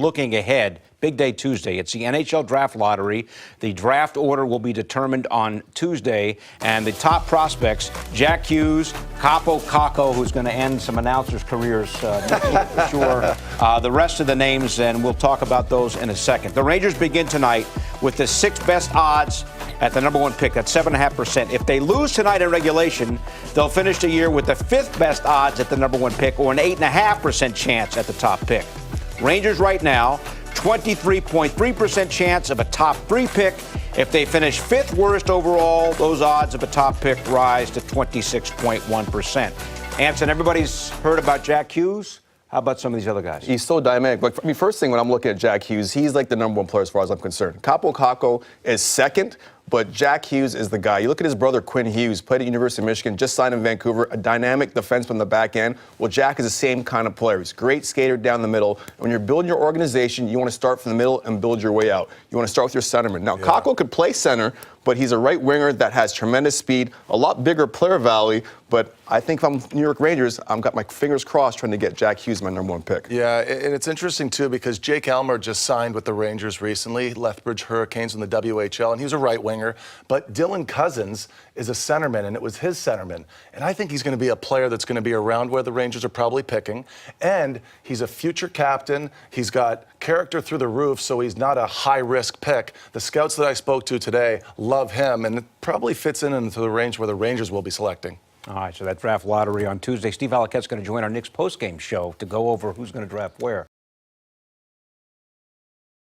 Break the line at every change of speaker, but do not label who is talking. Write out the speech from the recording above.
looking ahead. Big day Tuesday. It's the NHL Draft lottery. The draft order will be determined on Tuesday. And the top prospects, Jack Hughes, Capo Caco, who's going to end some announcers' careers next week for sure. The rest of the names, and we'll talk about those in a second. The Rangers begin tonight with the 6th best odds at the #1 pick. That's 7.5%. If they lose tonight in regulation, they'll finish the year with the 5th best odds at the #1 pick, or an 8.5% chance at the top pick. Rangers right now, 23.3% chance of a top 3 pick. If they finish 5th worst overall, those odds of a top pick rise to 26.1%. Anson, everybody's heard about Jack Hughes. How about some of these other guys?
He's so dynamic. Like, first thing when I'm looking at Jack Hughes, he's like the #1 player as far as I'm concerned. Capo Caco is second, but Jack Hughes is the guy. You look at his brother, Quinn Hughes, played at University of Michigan, just signed in Vancouver, a dynamic defenseman on the back end. Well, Jack is the same kind of player. He's a great skater down the middle. When you're building your organization, you want to start from the middle and build your way out. You want to start with your centerman. Now, Caco could play center, but he's a right winger that has tremendous speed, a lot bigger player value. But I think if I'm New York Rangers, I've got my fingers crossed trying to get Jack Hughes my #1 pick.
Yeah, and it's interesting, too, because Jake Elmer just signed with the Rangers recently, Lethbridge Hurricanes in the WHL, and he was a right winger. But Dylan Cousins is a centerman, and it was his centerman. And I think he's going to be a player that's going to be around where the Rangers are probably picking. And he's a future captain. He's got character through the roof, so he's not a high-risk pick. The scouts that I spoke to today love him, and it probably fits into the range where the Rangers will be selecting.
All right, so that draft lottery on Tuesday. Steve Valiquette's going to join our Knicks postgame show to go over who's going to draft where.